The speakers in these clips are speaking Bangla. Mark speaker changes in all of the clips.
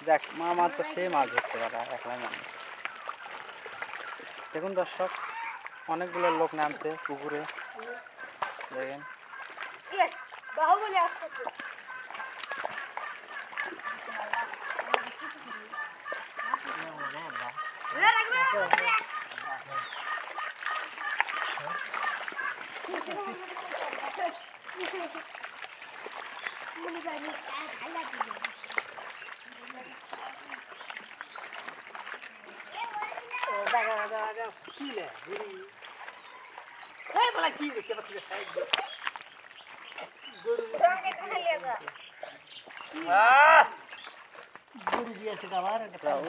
Speaker 1: দেখ মামা তো সেই মাছ ধরতে পারে একলাই মানুষ। দেখুন দর্শক, অনেকগুলো লোক নামছে পুকুরে, দেখেন।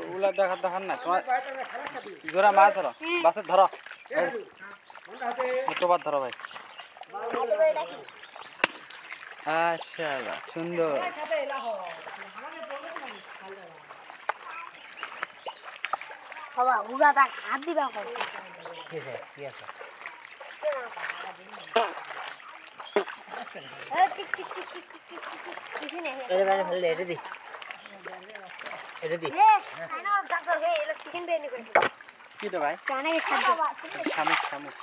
Speaker 1: ওগুলা দেখান না তোমার, জোড়া মাছ ধরো, বাসে ধরো, মোটরবাদ ধরো ভাই। আচ্ছা সুন্দর।
Speaker 2: হাত দিবা
Speaker 1: কি তো ভাই? শামুক শামুক।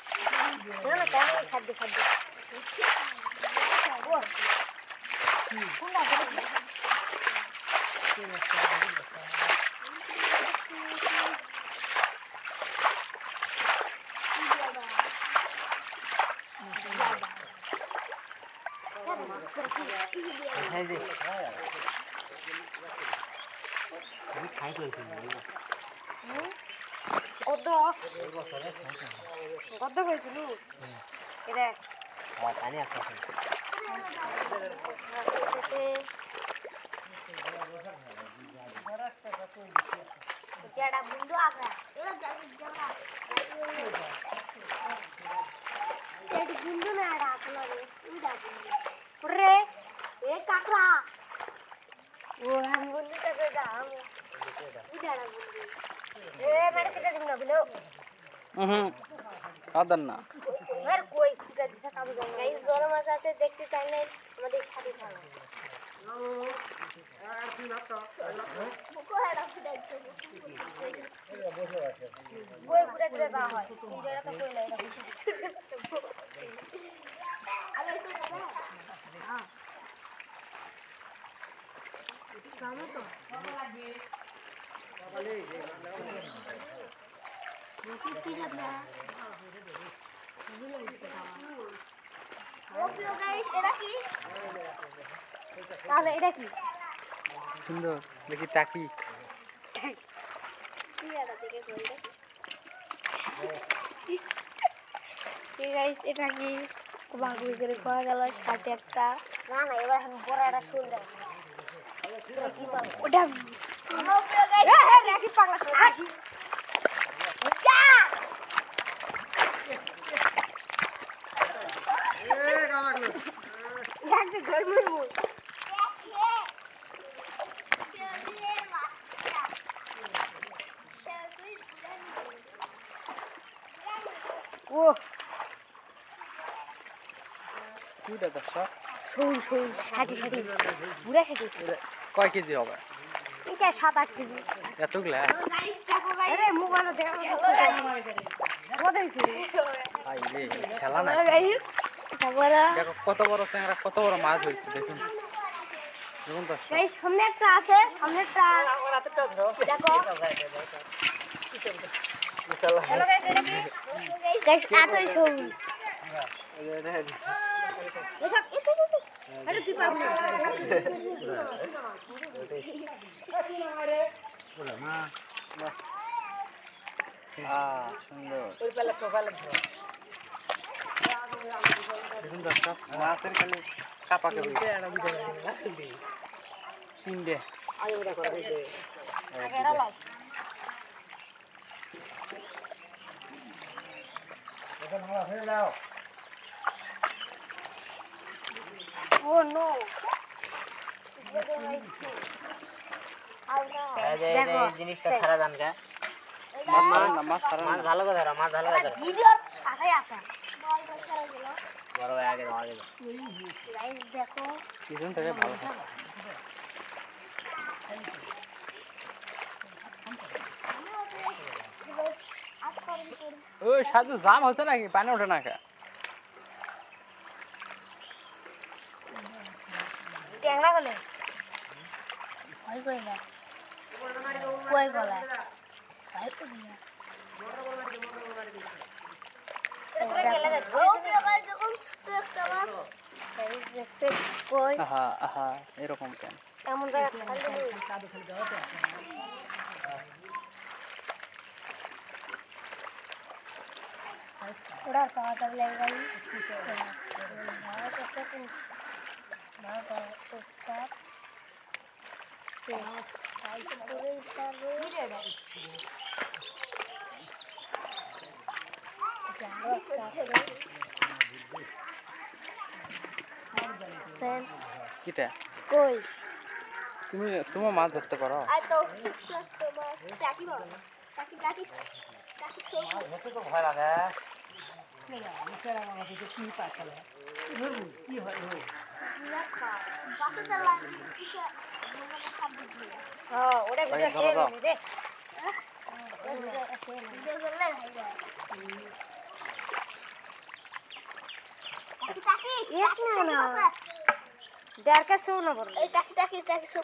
Speaker 2: কত কইছিল এটা
Speaker 3: পানি আছে
Speaker 2: এটা বন্ধু আগা এটা বন্ধু না এটা আসলে এটা বন্ধু রে এ কাকড়া ও हम বন্ধু কাছে যাও এটা বন্ধু এ মেরে সেটা দিন না বিলো
Speaker 1: কাদার না
Speaker 2: আর কই খুঁজা দিছে কাবু গাইস বড় মাছ আছে দেখতে চাইলে আমাদের সাথে থাকো আর কি না তো মুকো হেডা খুঁজাইছে বই পুরো করে যা হয় এই জায়গা তো কই লাইরা আরে তো বাবা হ্যাঁ কামে তো লাগে বলে যে কি না
Speaker 1: সুন্দর দেখি টাকি
Speaker 2: এটা কি বাগুড়ি করে খাওয়া গেল সাথে একটা না না এবার আমি বড় একটা শুল দেখ ওটা পাগলা
Speaker 1: কয় কেজি হবে?
Speaker 2: এটা 7-8 কেজি
Speaker 1: এতগুলা?
Speaker 2: আরে মোবাইল দেখা
Speaker 1: খেলা না দেখো কত বড় ট্যাংরা, কত বড় মাছ হয়েছে দেখুন। দেখুন তো
Speaker 2: সামনে একটা আছে, সামনে একটা দেখো হ্যালো গাইস এটা কি গাইস এতই সবুজ এসব এটা আরে তুই পাবি না
Speaker 1: বলা মা সুন্দর দেখুন দর্শক, মাছের খালি কাপাকে তিনটে
Speaker 2: Oh no!
Speaker 3: জিনিসটা ছাড়া যান গা
Speaker 1: মাছ
Speaker 3: ভালো করে ধরো, মাছ ভালো করে ধরো।
Speaker 2: ভিডিওর পাশে আছে
Speaker 3: বড় ভাই আগে যাও, আগে যাও।
Speaker 2: গাইস দেখো
Speaker 1: পিছন থেকে ভালো ওই সাধু জাম হচ্ছে নাকি পানি ওঠে না কে
Speaker 2: ট্যাংরা গলে ওই কইলা কই গলা ভাই তো দিয়া তোরা গেলা ও পেগাই যখন ছোট একটা মাছ এই দেখতে কই
Speaker 1: আহা আহা এরকম কেন
Speaker 2: এমন জায়গা খালি थोड़ा पाउडर लगेगा ही बहुत अच्छा तुम बहुत अच्छा पूरे सेन
Speaker 1: কিটা
Speaker 2: कोई
Speaker 1: তুমি মাছ ধরতে পারো
Speaker 2: आई तो टाकी टाकी टाकी टाकी सो
Speaker 1: ধরতে তো ভয় লাগে
Speaker 2: हाँ उड़े
Speaker 1: भाई, धरो, धरो।
Speaker 2: दे एक ना डर का सो ना बोल टाकी टाकी टाकी सो